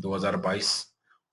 2022।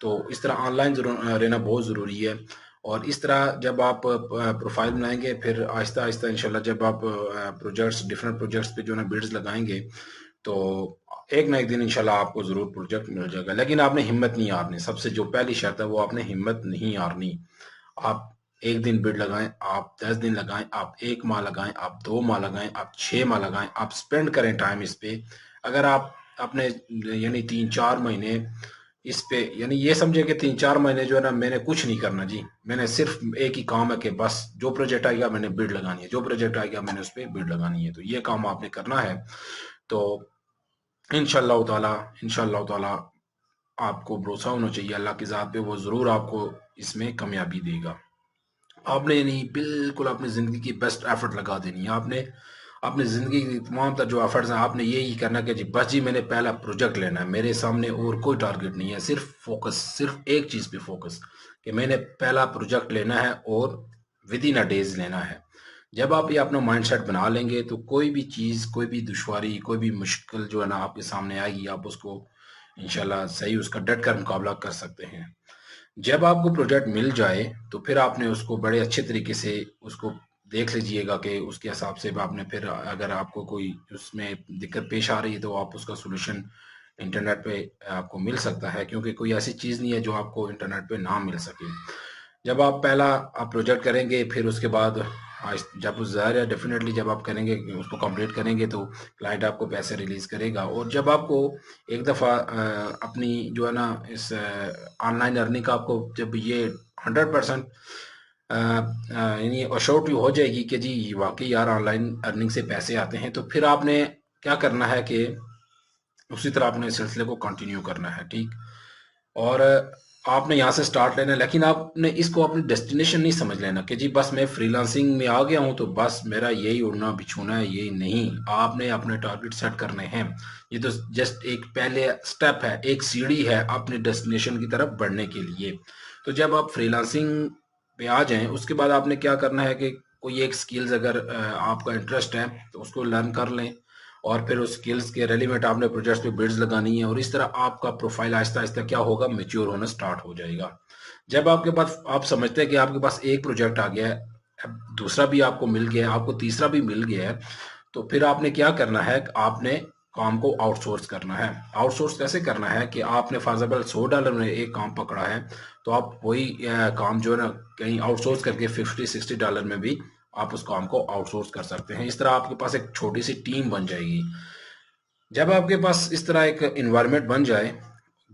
تو اس طرح on line رہنا بہت ضروری ہے، اور اس طرح جب آپ پروفائل بنائیں گے، پھر آہستہ آہستہ انشاءاللہ جب آپ ڈفرینٹ پروجیکٹس پہ جو ہے نا بیڈز لگائیں گے، تو ایک نہ ایک دن انشاءاللہ آپ کو ضرور پروجیکٹ مل جائے گا۔ لیکن آپ نے ہمت نہیں ہارنی، سب سے جو پہلی شرط ہے وہ آپ نے ہمت نہیں ہارنی۔ آپ ایک دن بیڈ لگائیں، آپ 10 دن لگائیں، آپ 1 ماہ لگائیں، آپ 2 ماہ لگائیں، آپ 6 ماہ لگائیں، آپ سپینڈ کریں ٹائم اس پہ۔ اگر آپ اپنے یعنی 3-4 مہینے اس پہ، یعنی یہ سمجھے کہ 3-4 مہینے جو ہے نا میں نے کچھ نہیں کرنا جی، میں نے صرف ایک ہی کام ہے کہ بس جو پروجیکٹ آئے گا میں نے بیڈ لگانی ہے، جو پروجیکٹ آئے گا میں نے اس پہ بیڈ لگانی ہے، تو یہ کام آپ نے کرنا ہے۔ تو انشاءاللہ تعالی آپ کو بھروسہ ہونا چاہیے اللہ کی ذات پہ، وہ ضرور آپ کو اس میں کامیابی دے گا۔ آپ نے نہیں بالکل اپنی زندگی کی بیسٹ ایفرٹ لگا دینی ہے، آپ نے اپنی زندگی کی تمام تر جو ایفرٹس ہیں آپ نے یہی کرنا کہ جی بس جی میں نے پہلا پروجیکٹ لینا ہے، میرے سامنے اور کوئی ٹارگٹ نہیں ہے، صرف فوکس، صرف ایک چیز پہ فوکس کہ میں نے پہلا پروجیکٹ لینا ہے اور ود ان ڈیز لینا ہے۔ جب آپ یہ اپنا مائنڈ سیٹ بنا لیں گے تو کوئی بھی چیز، کوئی بھی دشواری، کوئی بھی مشکل جو ہے نا آپ کے سامنے آئے گی، آپ اس کو انشاءاللہ صحیح اس کا ڈٹ کر مقابلہ کر سکتے ہیں۔ جب آپ کو پروجیکٹ مل جائے تو پھر آپ نے اس کو بڑے اچھے طریقے سے اس کو دیکھ لیجئے گا کہ اس کے حساب سے آپ نے پھر اگر آپ کو کوئی اس میں دقت پیش آ رہی ہے تو آپ اس کا سولوشن انٹرنیٹ پہ آپ کو مل سکتا ہے، کیونکہ کوئی ایسی چیز نہیں ہے جو آپ کو انٹرنیٹ پہ نہ مل سکے۔ جب آپ پہلا آپ پروجیکٹ کریں گے، پھر اس کے بعد جب ظاہر ہے ڈیفینیٹلی جب آپ کریں گے اس کو کمپلیٹ کریں گے تو کلائنٹ آپ کو پیسے ریلیز کرے گا، اور جب آپ کو ایک دفعہ اپنی جو ہے نا اس آن لائن ارننگ کا آپ کو جب یہ 100% یعنی اشورٹی ہو جائے گی کہ جی واقعی یار آن لائن ارننگ سے پیسے آتے ہیں، تو پھر آپ نے کیا کرنا ہے کہ اسی طرح اپنے سلسلے کو کنٹینیو کرنا ہے، ٹھیک۔ اور آپ نے یہاں سے سٹارٹ لینا ہے، لیکن آپ نے اس کو اپنی ڈیسٹینیشن نہیں سمجھ لینا کہ جی بس میں فری لانسنگ میں آ گیا ہوں تو بس میرا یہی اڑنا بچھونا ہے، یہی نہیں۔ آپ نے اپنے ٹارگٹ سیٹ کرنے ہیں، یہ تو جسٹ ایک پہلے سٹیپ ہے، ایک سیڑھی ہے اپنی ڈیسٹینیشن کی طرف بڑھنے کے لیے۔ تو جب آپ فری لانسنگ پہ آ جائیں اس کے بعد آپ نے کیا کرنا ہے کہ کوئی ایک سکلز اگر آپ کا انٹرسٹ ہے تو اس کو لرن کر لیں، اور پھر اس سکلز کے ریلیونٹ آپ نے پروجیکٹس پہ بیڈز لگانی ہے، اور اس طرح آپ کا پروفائل آہستہ آہستہ کیا ہوگا، میچور ہونا سٹارٹ ہو جائے گا۔ جب آپ کے پاس آپ سمجھتے ہیں کہ آپ کے پاس ایک پروجیکٹ آ گیا ہے، اب دوسرا بھی آپ کو مل گیا ہے، آپ کو تیسرا بھی مل گیا ہے، تو پھر آپ نے کیا کرنا ہے، آپ نے کام کو آؤٹ سورس کرنا ہے۔ آؤٹ سورس کیسے کرنا ہے کہ آپ نے فار ایگزامپل $100 میں ایک کام پکڑا ہے، تو آپ وہی کام جو ہے نا کہیں آؤٹ سورس کر کے $50-60 میں بھی آپ اس کام کو آؤٹ سورس کر سکتے ہیں۔ اس طرح آپ کے پاس ایک چھوٹی سی ٹیم بن جائے گی۔ جب آپ کے پاس اس طرح ایک انوائرمنٹ بن جائے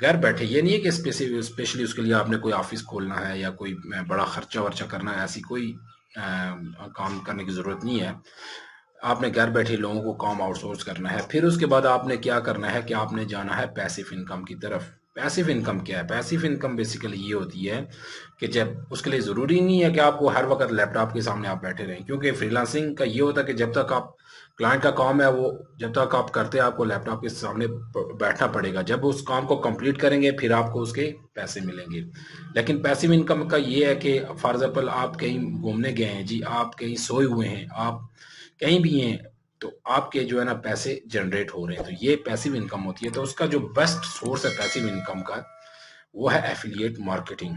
گھر بیٹھے، یہ نہیں ہے کہ اسپیشلی اس کے لیے آپ نے کوئی آفس کھولنا ہے یا کوئی بڑا خرچہ ورچہ کرنا ہے، ایسی کوئی کام کرنے کی ضرورت نہیں ہے۔ آپ نے گھر بیٹھے لوگوں کو کام آؤٹ سورس کرنا ہے، پھر اس کے بعد آپ نے کیا کرنا ہے کہ آپ نے جانا ہے پیسیو انکم کی طرف۔ پیسیو انکم کیا ہے؟ پیسیو انکم بیسیکلی یہ ہوتی ہے کہ جب اس کے لیے ضروری نہیں ہے کہ آپ کو ہر وقت لیپ ٹاپ کے سامنے آپ بیٹھے رہیں، کیونکہ فری لانسنگ کا یہ ہوتا ہے کہ جب تک آپ کلائنٹ کا کام ہے وہ جب تک آپ کرتے ہیں آپ کو لیپ ٹاپ کے سامنے بیٹھنا پڑے گا، جب اس کام کو کمپلیٹ کریں گے پھر آپ کو اس کے پیسے ملیں گے۔ لیکن پیسیو انکم کا یہ ہے کہ فار ایگزامپل آپ کہیں گھومنے گئے ہیں جی، آپ کہیں سوئے ہوئے ہیں، آپ کہیں بھی ہیں، تو آپ کے جو ہے نا پیسے جنریٹ ہو رہے ہیں، تو یہ پیسیو انکم ہوتی ہے۔ تو اس کا جو بیسٹ سورس ہے پیسیو انکم کا وہ ہے ایفیلیٹ مارکیٹنگ،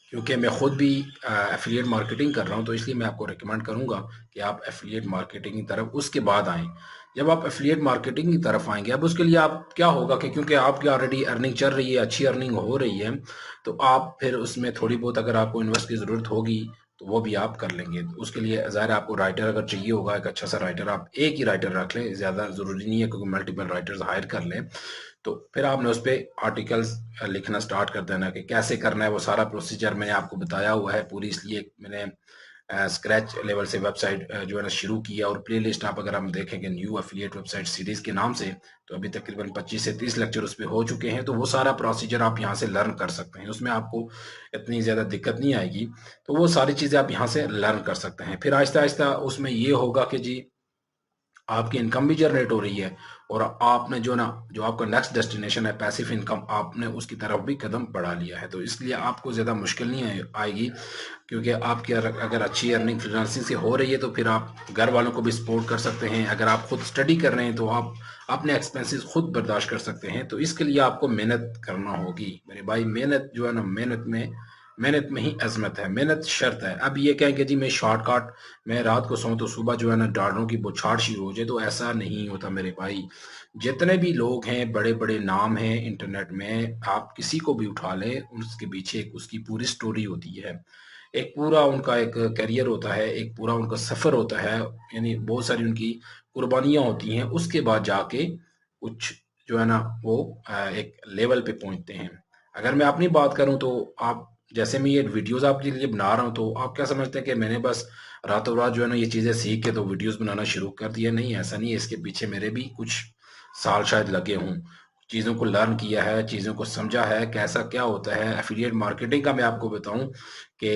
کیونکہ میں خود بھی ایفیلیٹ مارکیٹنگ کر رہا ہوں، تو اس لیے میں آپ کو ریکمینڈ کروں گا کہ آپ ایفیلیٹ مارکیٹنگ کی طرف اس کے بعد آئیں۔ جب آپ ایفیلیٹ مارکیٹنگ کی طرف آئیں گے، اب اس کے لیے آپ کیا ہوگا کہ کیونکہ آپ کی آلریڈی ارننگ چل رہی ہے، اچھی ارننگ ہو رہی ہے، تو آپ پھر اس میں تھوڑی بہت اگر آپ کو انویسٹ کی ضرورت ہوگی تو وہ بھی آپ کر لیں گے۔ اس کے لیے ظاہر آپ کو رائٹر اگر چاہیے ہوگا، ایک اچھا سا رائٹر، آپ ایک ہی رائٹر رکھ لیں، زیادہ ضروری نہیں ہے کیونکہ ملٹیپل رائٹرز ہائر کر لیں، تو پھر آپ نے اس پہ آرٹیکلز لکھنا سٹارٹ کر دینا کہ کیسے کرنا ہے۔ وہ سارا پروسیجر میں نے آپ کو بتایا ہوا ہے پوری، اس لیے میں نے اسکریچ لیول سے ویب سائٹ جو ہے نا شروع کیا، اور پلے لسٹ آپ اگر ہم دیکھیں کہ new affiliate website series کے نام سے، تو ابھی تقریباً 25 سے 30 لیکچر اس پہ ہو چکے ہیں، تو وہ سارا پروسیجر آپ یہاں سے لرن کر سکتے ہیں، اس میں آپ کو اتنی زیادہ دقت نہیں آئے گی، تو وہ ساری چیزیں آپ یہاں سے لرن کر سکتے ہیں۔ پھر آہستہ آہستہ اس میں یہ ہوگا کہ جی آپ کی انکم بھی جنریٹ ہو رہی ہے، اور آپ نے جو آپ کا نیکسٹ ڈیسٹینیشن ہے پیسیو انکم، آپ نے اس کی طرف بھی قدم بڑھا لیا ہے، تو اس لیے آپ کو زیادہ مشکل نہیں آئے گی، کیونکہ آپ کی اگر اچھی ارننگ فریلانسنگ سے ہو رہی ہے تو پھر آپ گھر والوں کو بھی سپورٹ کر سکتے ہیں۔ اگر آپ خود اسٹڈی کر رہے ہیں تو آپ اپنے ایکسپینسز خود برداشت کر سکتے ہیں، تو اس کے لیے آپ کو محنت کرنا ہوگی میرے بھائی۔ محنت جو ہے نا، محنت میں ہی عظمت ہے، محنت شرط ہے۔ اب یہ کہیں کہ جی میں شارٹ کٹ، میں رات کو سوؤں تو صبح جو ہے نا ڈالروں کی بچھاڑ شروع ہو جائے، تو ایسا نہیں ہوتا میرے بھائی۔ جتنے بھی لوگ ہیں، بڑے بڑے نام ہیں انٹرنیٹ میں، آپ کسی کو بھی اٹھا لیں، اس کے پیچھے اس کی پوری سٹوری ہوتی ہے، ایک پورا ان کا ایک کیریئر ہوتا ہے، ایک پورا ان کا سفر ہوتا ہے، یعنی بہت ساری ان کی قربانیاں ہوتی ہیں، اس کے بعد جا کے کچھ جو ہے نا وہ ایک لیول پہ پہنچتے ہیں۔ اگر میں اپنی بات کروں تو آپ، جیسے میں یہ ویڈیوز آپ کے لیے بنا رہا ہوں، تو آپ کیا سمجھتے ہیں کہ میں نے بس راتوں رات جو ہے نا یہ چیزیں سیکھ کے تو ویڈیوز بنانا شروع کر دیا؟ نہیں، ایسا نہیں ہے، اس کے پیچھے میرے بھی کچھ سال شاید لگے ہوں، چیزوں کو لرن کیا ہے، چیزوں کو سمجھا ہے کیسا کیا ہوتا ہے۔ ایفیلیٹ مارکیٹنگ کا میں آپ کو بتاؤں کہ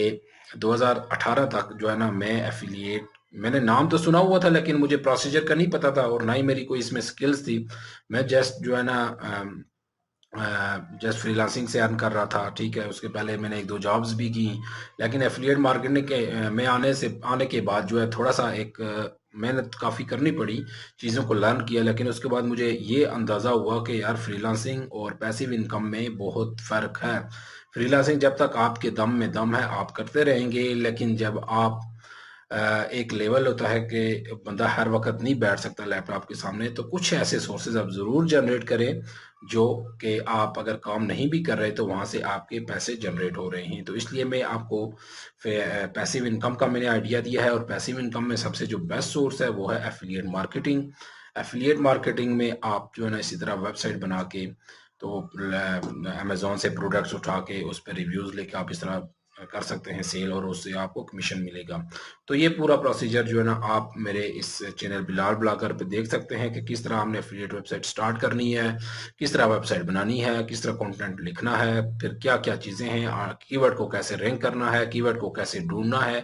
2018 تک جو ہے نا میں ایفیلیٹ، میں نے نام تو سنا ہوا تھا لیکن مجھے پروسیجر کا نہیں پتا تھا، اور نہ ہی میری کوئی اس میں سکلز تھی۔ میں جسٹ جو ہے نا جسٹ فری لانسنگ سے ارن کر رہا تھا، ٹھیک ہے۔ اس کے پہلے میں نے ایک دو جابز بھی کی، لیکن ایفیلیٹ مارکیٹنگ کے میں آنے کے بعد جو ہے تھوڑا سا ایک محنت کافی کرنی پڑی، چیزوں کو لرن کیا، لیکن اس کے بعد مجھے یہ اندازہ ہوا کہ یار فری لانسنگ اور پیسیو انکم میں بہت فرق ہے۔ فری لانسنگ جب تک آپ کے دم میں دم ہے آپ کرتے رہیں گے، لیکن جب آپ ایک لیول ہوتا ہے کہ بندہ ہر وقت نہیں بیٹھ سکتا لیپ ٹاپ کے سامنے، تو کچھ ایسے سورسز آپ ضرور جنریٹ کریں جو کہ آپ اگر کام نہیں بھی کر رہے تو وہاں سے آپ کے پیسے جنریٹ ہو رہے ہیں۔ تو اس لیے میں آپ کو پیسیو انکم کا میں نے آئیڈیا دیا ہے، اور پیسیو انکم میں سب سے جو بیسٹ سورس ہے وہ ہے ایفیلیٹ مارکیٹنگ۔ ایفیلیٹ مارکیٹنگ میں آپ جو ہے نا اسی طرح ویب سائٹ بنا کے، تو امیزون سے پروڈکٹس اٹھا کے اس پہ ریویوز لے کے آپ اس طرح کر سکتے ہیں سیل، اور اس سے آپ کو کمیشن ملے گا۔ تو یہ پورا پروسیجر جو ہے نا آپ میرے اس چینل بلال بلاگر پہ دیکھ سکتے ہیں کہ کس طرح ہم نے ایفیلیٹ ویب سائٹ سٹارٹ کرنی ہے، کس طرح ویب سائٹ بنانی ہے، کس طرح کنٹینٹ لکھنا ہے، پھر کیا کیا چیزیں ہیں، کی ورڈ کو کیسے رینک کرنا ہے، کی ورڈ کو کیسے ڈھونڈنا ہے،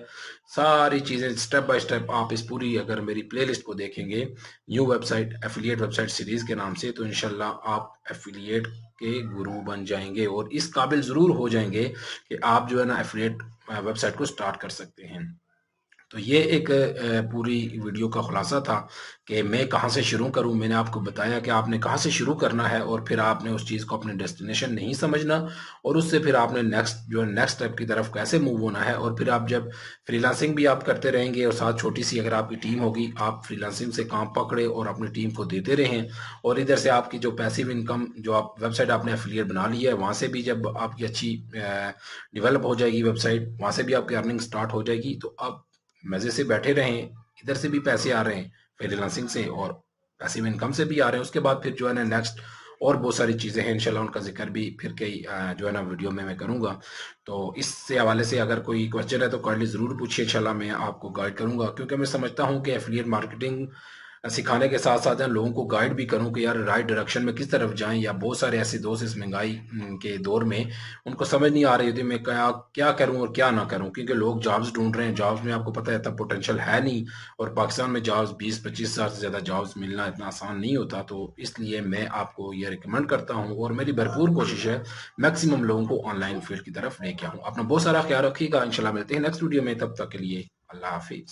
ساری چیزیں سٹیپ بائی سٹیپ آپ اس پوری اگر میری پلے لسٹ کو دیکھیں گے new website affiliate website series کے نام سے، تو انشاءاللہ آپ ایفیلیٹ کے گرو بن جائیں گے، اور اس قابل ضرور ہو جائیں گے کہ آپ جو ہے نا ایفیلیٹ ویب سائٹ کو سٹارٹ کر سکتے ہیں۔ تو یہ ایک پوری ویڈیو کا خلاصہ تھا کہ میں کہاں سے شروع کروں۔ میں نے آپ کو بتایا کہ آپ نے کہاں سے شروع کرنا ہے، اور پھر آپ نے اس چیز کو اپنے ڈیسٹینیشن نہیں سمجھنا، اور اس سے پھر آپ نے نیکسٹ سٹیپ کی طرف کیسے موو ہونا ہے۔ اور پھر آپ جب فری لانسنگ بھی آپ کرتے رہیں گے، اور ساتھ چھوٹی سی اگر آپ کی ٹیم ہوگی، آپ فری لانسنگ سے کام پکڑے اور اپنی ٹیم کو دیتے رہیں، اور ادھر سے آپ کی جو پیسیو انکم، جو آپ ویب سائٹ آپ نے ایفیلیٹ بنا لی ہے، وہاں سے بھی جب آپ کی اچھی ڈیولپ ہو جائے گی ویب سائٹ، وہاں سے بھی آپ کی ارننگ سٹارٹ ہو جائے گی، تو آپ مزے سے بیٹھے رہیں، ادھر سے بھی پیسے آ رہے ہیں فری لانسنگ سے، اور پیسیو انکم سے بھی آ رہے ہیں۔ اس کے بعد پھر جو ہے نا نیکسٹ اور بہت ساری چیزیں ہیں، انشاءاللہ ان کا ذکر بھی پھر کئی جو ہے نا ویڈیو میں کروں گا۔ تو اس سے حوالے سے اگر کوئی کوسچن ہے تو کائنڈلی ضرور پوچھیے، انشاءاللہ میں آپ کو گائیڈ کروں گا، کیونکہ میں سمجھتا ہوں کہ ایفیلیٹ مارکیٹنگ سکھانے کے ساتھ ساتھ لوگوں کو گائیڈ بھی کروں کہ یار رائٹ ڈائریکشن میں کس طرف جائیں، یا بہت سارے ایسے دوست اس مہنگائی کے دور میں ان کو سمجھ نہیں آ رہی ہوتی میں کیا کروں اور کیا نہ کروں، کیونکہ لوگ جابز ڈھونڈ رہے ہیں، جابز میں آپ کو پتہ ہے اتنا پوٹینشیل ہے نہیں، اور پاکستان میں جابز 20-25 ہزار سے زیادہ جابز ملنا اتنا آسان نہیں ہوتا۔ تو اس لیے میں آپ کو یہ ریکمینڈ کرتا ہوں، اور میری بھرپور کوشش ہے میکسیمم لوگوں کو آن لائن فیلڈ کی طرف لے کے آؤں۔ اپنا بہت سارا خیال رکھیے گا، انشاءاللہ ملتے ہیں نیکسٹ ویڈیو میں، تب تک کے لیے اللہ حافظ۔